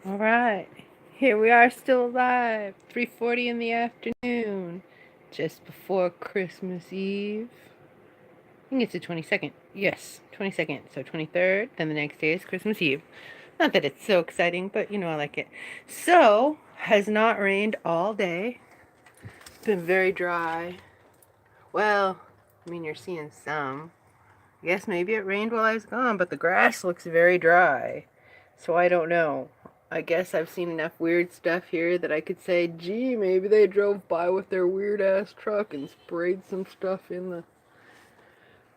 All right. Here we are still alive. 3:40 in the afternoon. Just before Christmas Eve. I think it's the 22nd. Yes, 22nd. So 23rd, then the next day is Christmas Eve. Not that it's so exciting, but I like it. So, has not rained all day. It's been very dry. Well, you're seeing some. I guess maybe it rained while I was gone, but the grass looks very dry. So I don't know. I guess I've seen enough weird stuff here that I could say, gee, maybe they drove by with their weird ass truck and sprayed some stuff in the.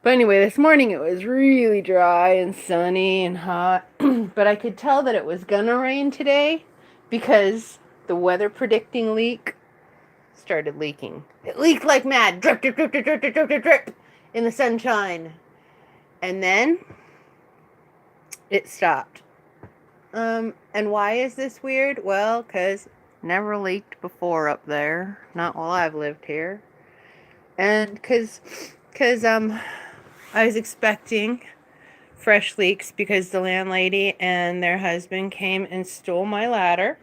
But anyway, this morning it was really dry and sunny and hot. But I could tell that it was gonna rain today because the weather predicting leak started leaking. It leaked like mad. Drip, drip, drip, drip, drip, drip, drip, drip, drip in the sunshine. And then it stopped. And why is this weird? Well, because never leaked before up there. Not while I've lived here. And because I was expecting fresh leaks because the landlady and their husband came and stole my ladder.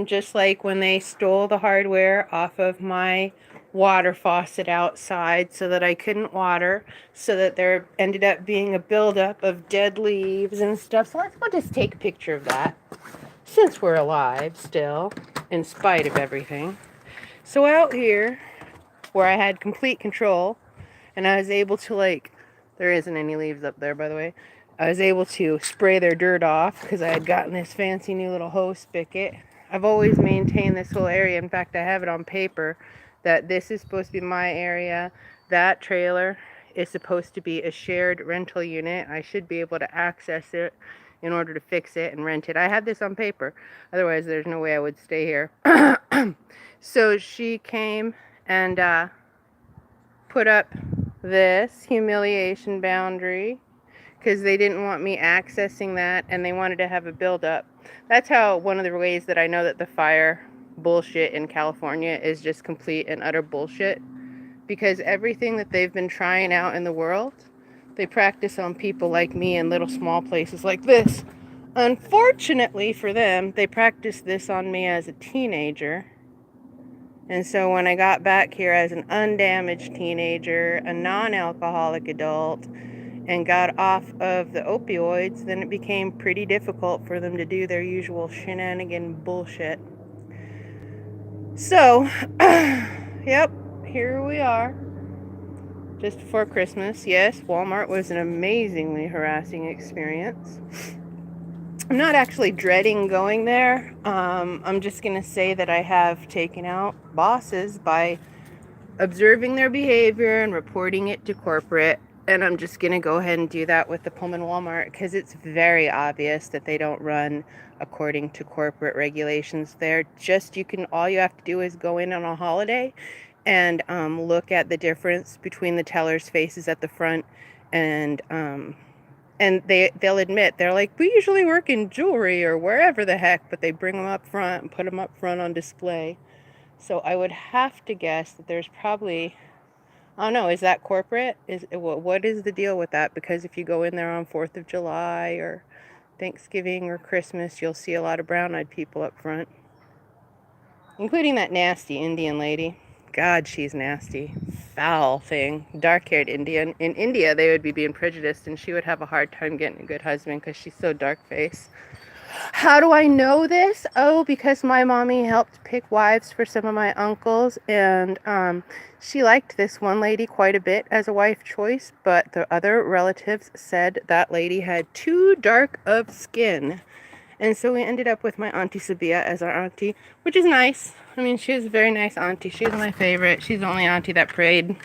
Just like when they stole the hardware off of my water faucet outside so that I couldn't water, so that there ended up being a buildup of dead leaves and stuff. So let's go just take a picture of that since we're alive still, in spite of everything. So out here, where I had complete control, and I was able to, there isn't any leaves up there, by the way. I was able to spray their dirt off because I had gotten this fancy new little hose spigot. I've always maintained this whole area. In fact, I have it on paper that this is supposed to be my area. That trailer is supposed to be a shared rental unit. I should be able to access it in order to fix it and rent it. I had this on paper. Otherwise, there's no way I would stay here. So she came and put up this humiliation boundary because they didn't want me accessing that and they wanted to have a buildup. That's how one of the ways that I know that the fire bullshit in California is just complete and utter bullshit, because everything that they've been trying out in the world, they practice on people like me in little small places like this. Unfortunately for them, they practiced this on me as a teenager. And so when I got back here as an undamaged teenager, a non-alcoholic adult, and got off of the opioids, then it became pretty difficult for them to do their usual shenanigan bullshit. So, yep, here we are. Just before Christmas. Yes, Walmart was an amazingly harassing experience. I'm not actually dreading going there. I'm just going to say that I have taken out bosses by observing their behavior and reporting it to corporate. And I'm just going to go ahead and do that with the Pullman Walmart because it's very obvious that they don't run according to corporate regulations there. All you have to do is go in on a holiday and look at the difference between the tellers' faces at the front and they'll admit, they're like, we usually work in jewelry or wherever the heck, but they bring them up front and put them up front on display. So I would have to guess that there's probably, I don't know, is that corporate? What is the deal with that? Because if you go in there on 4th of July or Thanksgiving or Christmas, you'll see a lot of brown-eyed people up front, including that nasty Indian lady. God, she's nasty. Foul thing. Dark-haired Indian. In India, they would be being prejudiced, and she would have a hard time getting a good husband because she's so dark-faced. How do I know this? Oh, because my mommy helped pick wives for some of my uncles, and she liked this one lady quite a bit as a wife choice, but the other relatives said that lady had too dark of skin. And so we ended up with my Auntie Sabia as our auntie, which is nice. I mean, she was a very nice auntie. She's my favorite. She's the only auntie that prayed.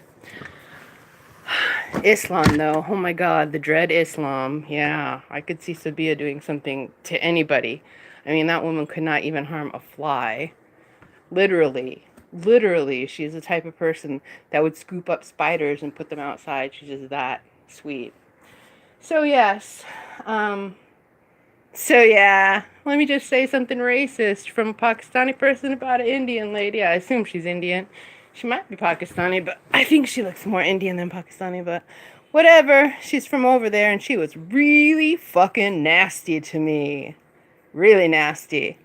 Islam, though. Oh my God, the dread Islam. Yeah, I could see Sabia doing something to anybody. I mean, that woman could not even harm a fly. Literally. Literally, she's the type of person that would scoop up spiders and put them outside. She's just that sweet. So, yes. So, yeah. Let me just say something racist from a Pakistani person about an Indian lady. I assume she's Indian. She might be Pakistani, but I think she looks more Indian than Pakistani, but whatever. She's from over there, and she was really fucking nasty to me. Really nasty.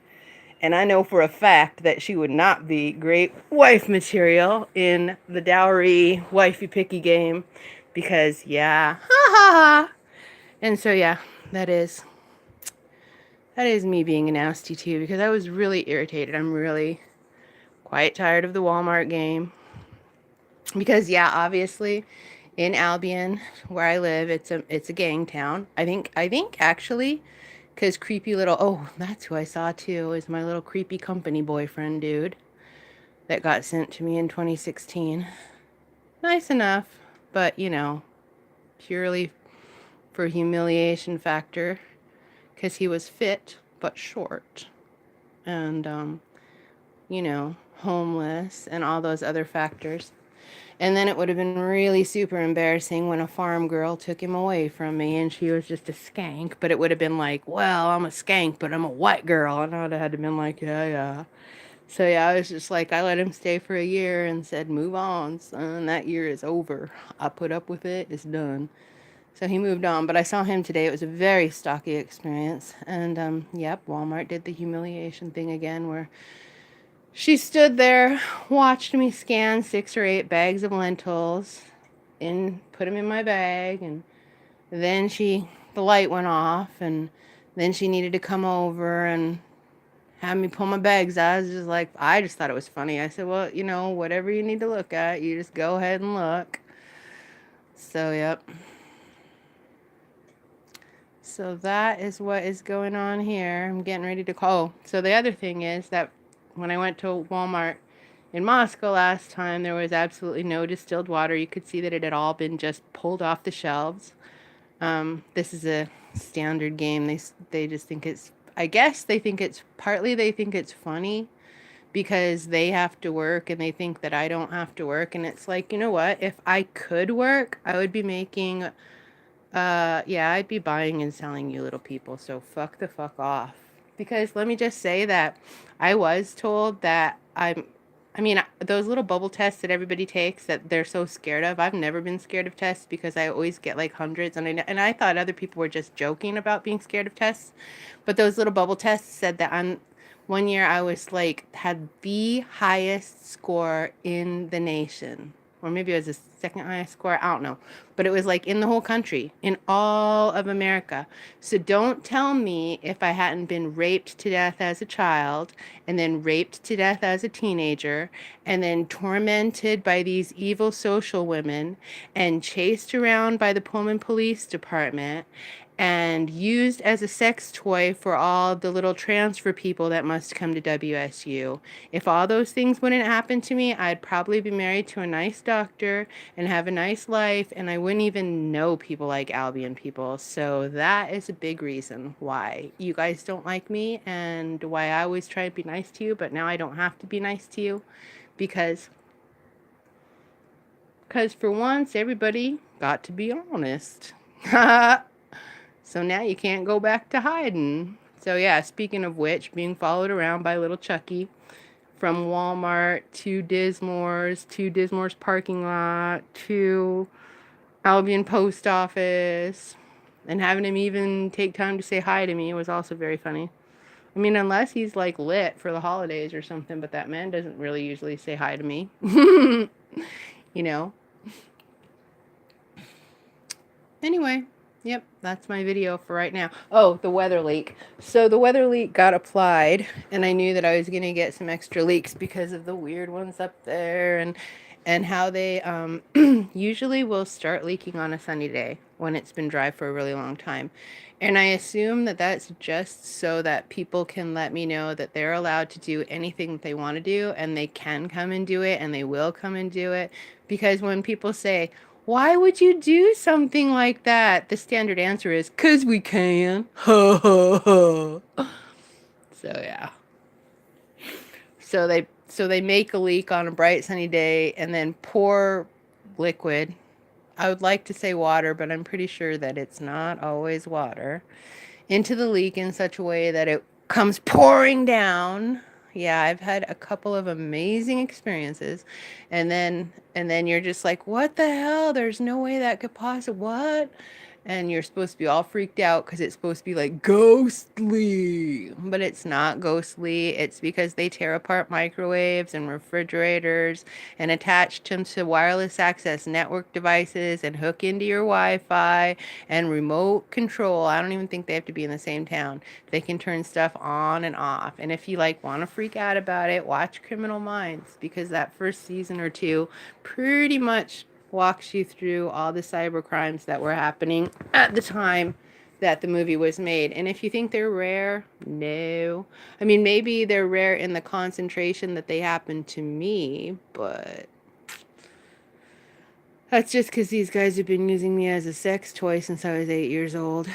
And I know for a fact that she would not be great wife material in the dowry wifey picky game because, yeah, ha ha ha. And so, yeah, that is me being a nasty too because I was really irritated. I'm really quite tired of the Walmart game because, yeah, obviously in Albion where I live, it's a gang town. I think actually because creepy little, oh, that's who I saw too, is my little creepy company boyfriend dude that got sent to me in 2016. Nice enough, but you know, purely for humiliation factor, because he was fit but short, and you know, homeless and all those other factors. And then it would have been really super embarrassing when a farm girl took him away from me and she was just a skank. But it would have been like, well, I'm a skank, but I'm a white girl. And I would have had to been like, yeah, yeah. So yeah, I was just like, I let him stay for a year and said, move on, son. That year is over. I put up with it. It's done. So he moved on. But I saw him today. It was a very stocky experience. And yep, Walmart did the humiliation thing again where she stood there, watched me scan 6 or 8 bags of lentils and put them in my bag. And then the light went off and then she needed to come over and have me pull my bags out. I was just like, I just thought it was funny. I said, well, you know, whatever you need to look at, you just go ahead and look. So, yep. So that is what is going on here. I'm getting ready to call. So the other thing is that when I went to Walmart in Moscow last time, there was absolutely no distilled water. You could see that it had all been just pulled off the shelves. This is a standard game. They just think it's, I guess they think it's, partly they think it's funny because they have to work and they think that I don't have to work. And it's like, you know what? If I could work, I would be making, yeah, I'd be buying and selling you little people. So fuck the fuck off. Because let me just say that I was told that I mean, those little bubble tests that everybody takes that they're so scared of. I've never been scared of tests because I always get like hundreds, and I thought other people were just joking about being scared of tests. But those little bubble tests said that I'm 1 year I was like had the highest score in the nation. Or maybe it was the second highest score. I don't know. But it was like in the whole country, in all of America. So don't tell me if I hadn't been raped to death as a child, and then raped to death as a teenager, and then tormented by these evil social women, and chased around by the Pullman Police Department, and used as a sex toy for all the little transfer people that must come to WSU. If all those things wouldn't happen to me, I'd probably be married to a nice doctor and have a nice life, and I wouldn't even know people like Albion people. So that is a big reason why you guys don't like me and why I always try to be nice to you, but now I don't have to be nice to you because for once everybody got to be honest. So now you can't go back to hiding. So yeah, speaking of which, being followed around by little Chucky from Walmart to Dismore's parking lot to Albion Post Office, and having him even take time to say hi to me was also very funny. I mean, unless he's like lit for the holidays or something, but that man doesn't really usually say hi to me. You know? Anyway. Yep, that's my video for right now. Oh, the weather leak. So the weather leak got applied, and I knew that I was going to get some extra leaks because of the weird ones up there and how they usually will start leaking on a sunny day when it's been dry for a really long time. And I assume that that's just so that people can let me know that they're allowed to do anything that they want to do, and they can come and do it, and they will come and do it. Because when people say, why would you do something like that? The standard answer is, 'cause we can. So yeah. So they make a leak on a bright sunny day and then pour liquid. I would like to say water, but I'm pretty sure that it's not always water into the leak in such a way that it comes pouring down. Yeah, I've had a couple of amazing experiences. And then you're just like, what the hell? There's no way that could possibly, what? and you're supposed to be all freaked out because it's supposed to be like ghostly, but it's not ghostly. It's because they tear apart microwaves and refrigerators and attach them to wireless access network devices and hook into your Wi-Fi and remote control. I don't even think they have to be in the same town. They can turn stuff on and off. And if you like want to freak out about it, watch Criminal Minds, because that first season or two pretty much walks you through all the cyber crimes that were happening at the time that the movie was made. And if you think they're rare, no. I mean, maybe they're rare in the concentration that they happen to me, but that's just because these guys have been using me as a sex toy since I was 8 years old.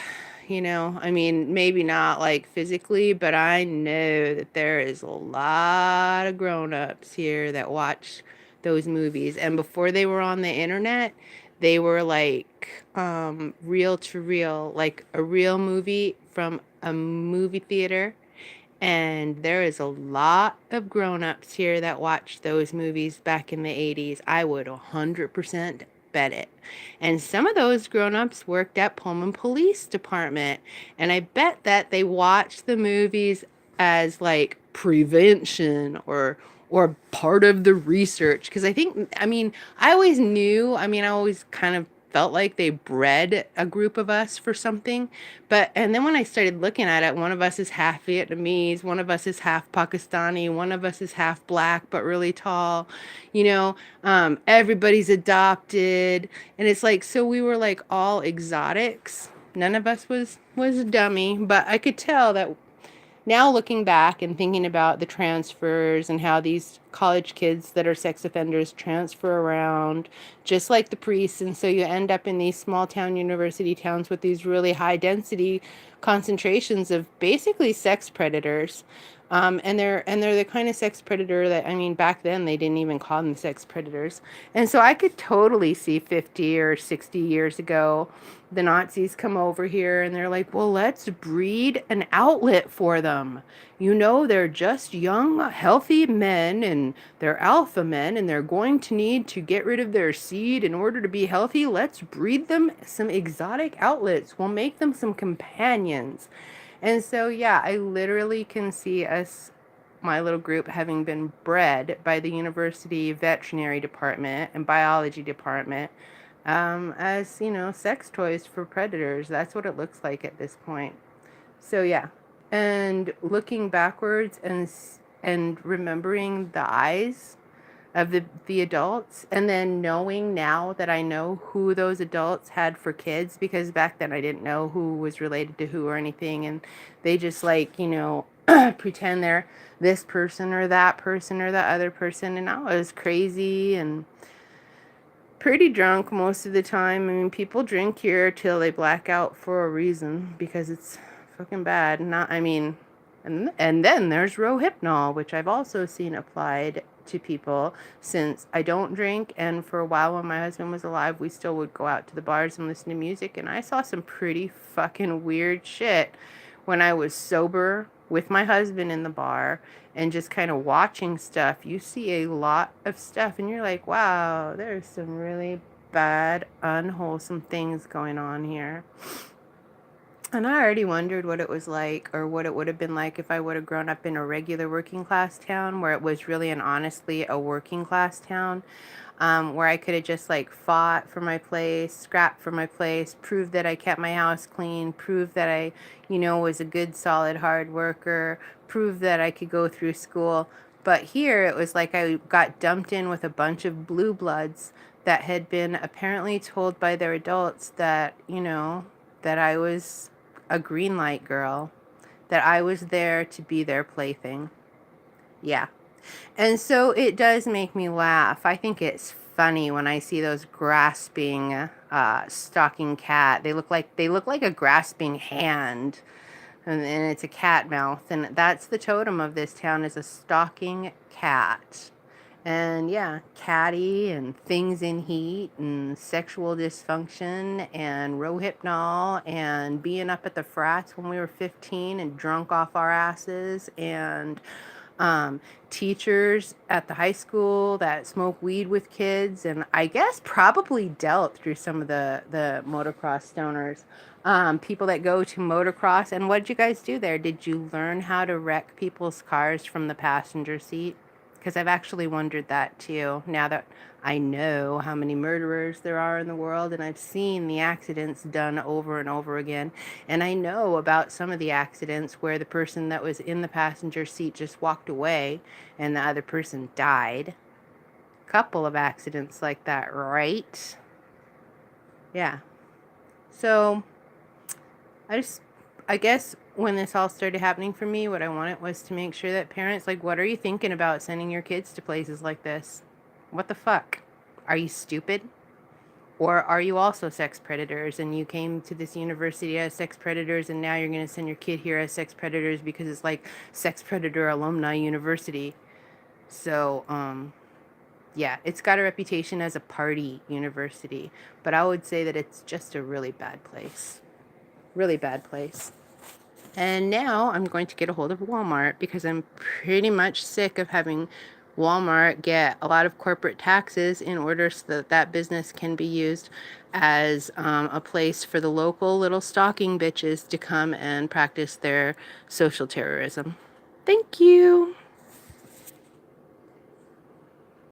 You know, I mean, maybe not like physically, but I know that there is a lot of grown-ups here that watch those movies. And before they were on the internet, they were like reel to reel, like a real movie from a movie theater. And there is a lot of grown-ups here that watched those movies back in the 80s. I would 100% bet it. And some of those grown-ups worked at Pullman Police Department. And I bet that they watched the movies as like prevention or part of the research. Because I think, I mean, I always knew, I mean, I always kind of felt like they bred a group of us for something. But, and then when I started looking at it, one of us is half Vietnamese, one of us is half Pakistani, one of us is half black, but really tall, you know, everybody's adopted. And it's like, so we were like all exotics. None of us was a dummy, but I could tell that now looking back and thinking about the transfers and how these college kids that are sex offenders transfer around just like the priests, and so you end up in these small town university towns with these really high density concentrations of basically sex predators. And they're the kind of sex predator that, I mean, back then they didn't even call them sex predators. And so I could totally see 50 or 60 years ago the Nazis come over here and they're like, well, let's breed an outlet for them. You know, they're just young, healthy men and they're alpha men and they're going to need to get rid of their seed in order to be healthy. Let's breed them some exotic outlets. We'll make them some companions. And so, yeah, I literally can see us, my little group, having been bred by the university veterinary department and biology department as, you know, sex toys for predators. That's what it looks like at this point. So, yeah. And looking backwards and remembering the eyes of the adults, and then knowing now that I know who those adults had for kids, because back then I didn't know who was related to who or anything, and they just, like, you know, pretend they're this person or that person or the other person. And I was crazy and pretty drunk most of the time. I mean, people drink here till they black out for a reason because it's fucking bad. Not, I mean, and then there's Rohypnol, which I've also seen applied to people, since I don't drink. And for a while when my husband was alive, we still would go out to the bars and listen to music. And I saw some pretty fucking weird shit when I was sober with my husband in the bar and just kind of watching stuff. You see a lot of stuff and you're like, wow, there's some really bad, unwholesome things going on here. And I already wondered what it was like, or what it would have been like if I would have grown up in a regular working class town where it was really and honestly a working class town, where I could have just like fought for my place, scrapped for my place, proved that I kept my house clean, proved that I, you know, was a good, solid, hard worker, proved that I could go through school. But here it was like I got dumped in with a bunch of blue bloods that had been apparently told by their adults that, you know, that I was a green light girl, that I was there to be their plaything. Yeah. And so it does make me laugh. I think it's funny when I see those grasping stalking cat. They look like a grasping hand, and it's a cat mouth, and that's the totem of this town, is a stalking cat. And yeah, catty and things in heat and sexual dysfunction and Rohypnol and being up at the frats when we were 15 and drunk off our asses and teachers at the high school that smoke weed with kids, and I guess probably dealt through some of the motocross stoners. People that go to motocross, and what did you guys do there? Did you learn how to wreck people's cars from the passenger seat? Because I've actually wondered that too, now that I know how many murderers there are in the world, and I've seen the accidents done over and over again. And I know about some of the accidents where the person that was in the passenger seat just walked away and the other person died. Couple of accidents like that, right? Yeah. So I guess when this all started happening for me, what I wanted was to make sure that parents, like, what are you thinking about sending your kids to places like this? What the fuck? Are you stupid? Or are you also sex predators and you came to this university as sex predators and now you're going to send your kid here as sex predators because it's like sex predator alumni university? So, yeah, it's got a reputation as a party university, but I would say that it's just a really bad place. Really bad place. And now I'm going to get a hold of Walmart because I'm pretty much sick of having Walmart get a lot of corporate taxes in order so that that business can be used as a place for the local little stalking bitches to come and practice their social terrorism. Thank you.